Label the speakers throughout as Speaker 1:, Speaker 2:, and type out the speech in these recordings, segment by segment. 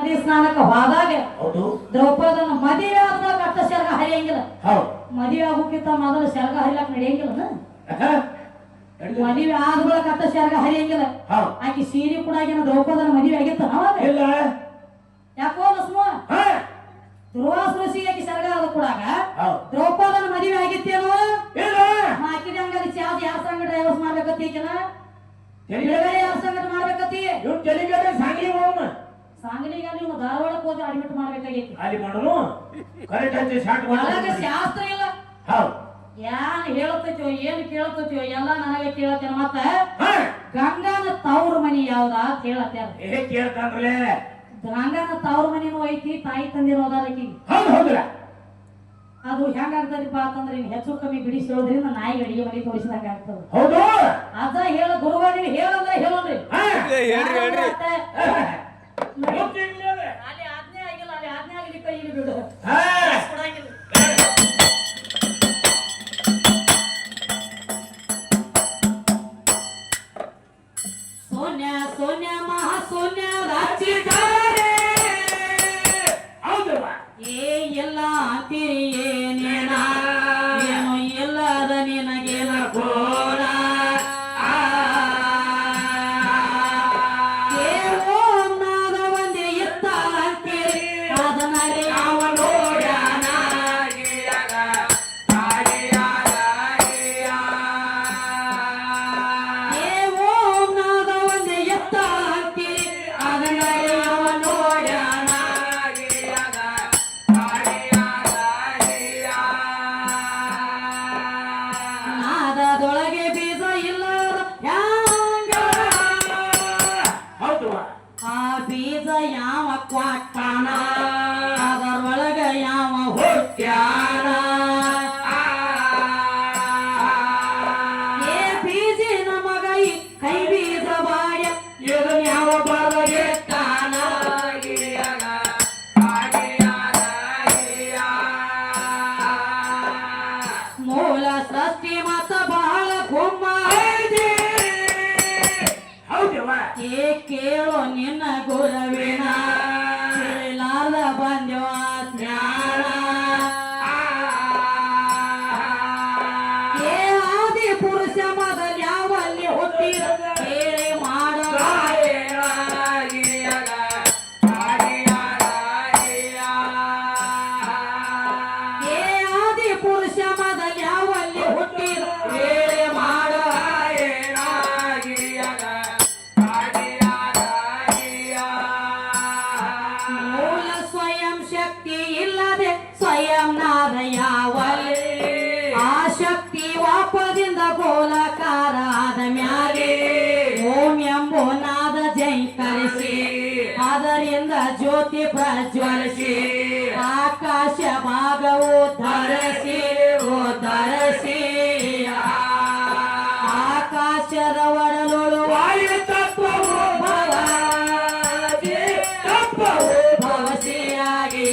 Speaker 1: ನದಿ ಸ್ನಾನಕ್ಕೆ ಹೋದಾಗ
Speaker 2: ಹೌದು
Speaker 1: ದ್ರೌಪದನ ಮದುವೆ ಆದ್ಮೇಲೆ ಕಟ್ಟ ಸೆರಗ ಹರಿಯಂಗಿಲ್ಲ.
Speaker 2: ಹೌದು
Speaker 1: ಮದುವೆ ಆಗೋಕ್ಕಿಂತ ಮೊದಲು ಸೆರಗ ಹರಿಲಕ್ ನಡೆಯಂಗಿಲ್ಲ. ಮದುವೆ ಆದ್ಮೇಲೆ ಕಟ್ಟ ಸೆರಗ ಹರಿಯಂಗಿಲ್ಲ. ಆಕಿ ಸೀರೆ ಕೂಡ ದ್ರೌಪದನ ಮದುವೆ ಆಗಿತ್ತ
Speaker 2: ಇಲ್ಲ
Speaker 1: ಯಾಕೋ ಲಕ್ಷ್ಮ ದುರ್ವಾಸ ಋಷಿ ಆಕಿ ಸೆರಗ ಆದ ಕೂಡಾಗ ದ್ರೌಪದನ ಮದುವೆ ಆಗಿತ್ತೇನೋ ಆಕಿದ ಹಂಗಲ್ಲಿ ಚಾರ್ಜ್ ಯಾರ ಸಂಗ ಡ್ರೈವರ್ಸ್ ಮಾಡ್ಬೇಕತ್ತಿ ಈಕಿನ ಯಾರ ಸಂಗಟ ಮಾಡ್ಬೇಕತ್ತಿ ಸಾಂಗ್ಲಿಗೆ ನೀವು ಧಾರವಾಡಕ್ಕೆ ಹೋಗಿ ಅಡ್ಮಿಟ್ ಮಾಡ್ಬೇಕಾಗೈತಿ.
Speaker 2: ಅಲ್ಲಿ ಮಾಡೋನು ಕರೆಕ್ಟ್ ಹಚ್ಚಿ ಶಾಟ್
Speaker 1: ಒಳಗೆ ಶಾಸ್ತ್ರ ಇಲ್ಲ. ಯಾನ್ ಹೇಳತೈತಿಯೋ ಏನ್ ಕೇಳತೈತಿಯೋ ಎಲ್ಲ ನನಗೆ ಕೇಳತ್ತೇನ. ಮತ್ತ ಗಂಗಾನ ತವ್ರ ಮನಿ ಯಾವ್ದ ಅಂತ ಹೇಳತ್ಯಾರ.
Speaker 2: ಕೇಳ್ತಾನ್ರಲೇ
Speaker 1: ಗಂಗಾನ ತವ್ರ ಮನಿನೂ ಐತಿ, ತಾಯಿ ತಂದಿರೋ ಅದಾರಕಿ. ಅದು ಹೆಂಗಾಗ್ತದಪ್ಪ ಅಂತಂದ್ರೆ ಹೆಚ್ಚು ಕಮ್ಮಿ ಬಿಡಿಸಿ ಹೇಳೋದ್ರಿಂದ ನಾಯಿಗೆ ಅಡಿಗೆ ಮನೆ ತೋರಿಸಿದಂಗ ಆಗ್ತದ.
Speaker 2: ಹೌದು
Speaker 1: ಅದ ಹೇಳ ಗುರುಗಳು ನೀವು ಹೇಳಂದ್ರೆ ಹೇಳೋದ್ರಿ. ಅಲ್ಲಿ ಆಜ್ಞೆ ಆಗಿಲ್ಲ, ಅಲ್ಲಿ ಆಜ್ಞೆ ಆಗ್ಲಿಕ್ಕ ಇಲ್ಲಿ ಬಿಡು. ಸೋನ್ಯ ಸೋನ್ಯ ಮಹಾಸೋನ್ಯ ರಾಜ್ಯಧಾರೆ ಏ ಎಲ್ಲ ಅಂತೀರಿ ಏನೇನ ಏನು ಎಲ್ಲದ ನಿನಗೇನ ಘೋರ ಓಂನಾದ ಒಂದೇ ಇತ್ತ ಅಂತೀರಿ ಅದನಲ್ಲಿ ಯಾವ ನೋಡ್ಯಾನ ಓಂನಾದ ಒಂದೇ ಎತ್ತ ಅಂತೀರಿ ಅದನಲ್ಲಿ ಯಾವ ನೋಡ್ಯಾನ ನಾದದೊಳಗೆ ಬೀಜ ಇಲ್ಲದ ಹ್ಯಾಂಗ ಆ ಬೀಜ ಯಾವ ಕ್ವಾಟ್ಟಾನ ಅದರೊಳಗ ಯಾವ ಹುಟ್ಟ್ಯಾನ ಏ ಬೀಜಿನ ಮಗ ಈ ಕೈ ಬೀಜ ಬಾಯ ಇದನ್ನ ಯಾವ ಬರಗೆಟ್ಟಾನ ಮೂಲ ಸೃಷ್ಟಿ ಮತ ಬಹಳ ಗುಮ್ಮ ಏ ಕೇಳೋ ನಿನ್ನ ಗುರವಿನ ಕೇಳಲಾರ್ದ ಬಂದ್ಯವ ಜ್ಞಾನ ಏ ಆದಿ ಪುರುಷ ಮೊದಲು ಯಾವಲ್ಲಿ ಹುಟ್ಟಿದ ಕೇಳಿ ಮಾಡ ಏ ಆದಿ ಪುರುಷ ಮೊದಲು ಯಾವಲ್ಲಿ ಹುಟ್ಟಿದ ಕೇಳಿ ಮಾಡ ಮೂಲ ಸ್ವಯಂ ಶಕ್ತಿ ಇಲ್ಲದೆ ಸ್ವಯಂ ನಾದ ಯಾವಲ್ಲಿ ಆ ಶಕ್ತಿ ವಾಪದಿಂದ ಗೋಲಕಾರ ಆದ ಮ್ಯಾಲೆ ಓಂ ಎಂಬೋ ನಾದ ಜೈಕರಿಸಿ ಅದರಿಂದ ಜ್ಯೋತಿ ಪ್ರಜ್ವಲಿಸಿ ಆಕಾಶ ಭಾಗವು ಧರಿಸಿ ಧರಿಸಿ ಆಕಾಶದ ಒಡಲೊಳು ವಾಯು ತತ್ವವು ಭವಸಿಯಾಗಿ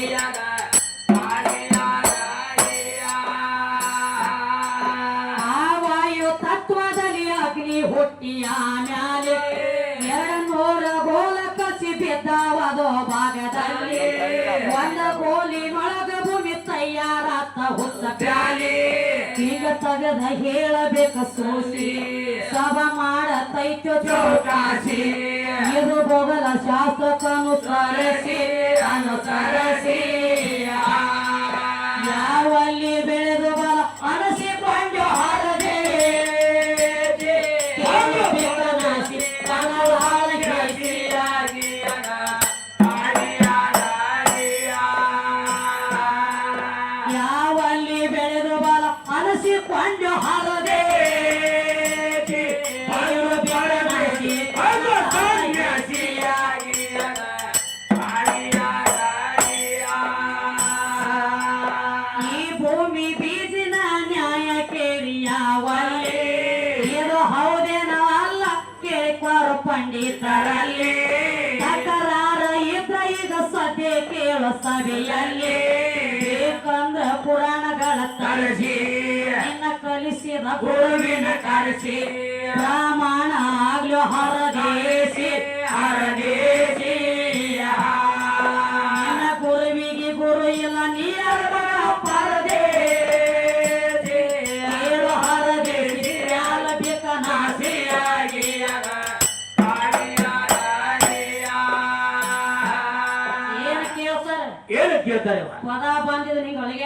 Speaker 1: ಆ ವಾಯು ತತ್ವದಲ್ಲಿ ಅಗ್ನಿ ಹುಟ್ಟಿ ಆಮ್ಯಾಲೆ 200 ಗೋಲ ಕಸಿ ಬಿದ್ದಾವದೋ ಭಾಗದಲ್ಲಿ ಒಂದು ಗೋಲಿನೊಳಗ ಭೂಮಿ ತಯಾರಾತ ಹುತ್ತ ಬ್ಯಾಲಿ ಈಗ ತಗದ ಹೇಳಬೇಕ ಸೋಸಿ ಸಭ ಮಾಡತೈತ್ಯೋ ಚೌಕಾಸಿ ಇದು ಬೊಗಲ ಶಾಸಕನುಸರಿಸಿ ಅನುಸರಿಸಿ ಯಾವಲ್ಲಿ ಬೆಳೆದು ಬಲ ಅನಸಿಕೊಂಡು ಹರದೆ ಬಿಕ್ಕನಾಸಿ ಯಾವಲ್ಲಿ ಬೆಳೆದು ಬಲ ಅನಸಿಕೊಂಡು ಹರದೆ ಈ ಭೂಮಿ ಬೀಜಿನ ನ್ಯಾಯ ಕೇಳಿ ಯಾವಲ್ಲಿ ಇದು ಹೌದೇನೋ ಅಲ್ಲ ಕೇಳಿಕೊರು ಪಂಡಿತರಲ್ಲಿ ತಕರಾರ ಇದ್ರ ಈಗ ಸದ್ಯ ಕೇಳೋ ಸಭೆಯಲ್ಲಿ ಬೇಕಂದ್ರ ಪುರಾಣಗಳ ತರಿಸಿ ನಿನ್ನ ಕಲಿಸಿದ ಗುರುವಿನ ಕರೆಸಿ ಬ್ರಾಹ್ಮಣ ಆಗ್ಲೂ ಹರದೇಸಿ ಹರದೇಸಿ
Speaker 2: ಏನು ಕೇಳ್ತಾರೆ
Speaker 1: ಪದ ಬಂದಿದ್ದು ನಿಂಗೆ ಒಳಗೆ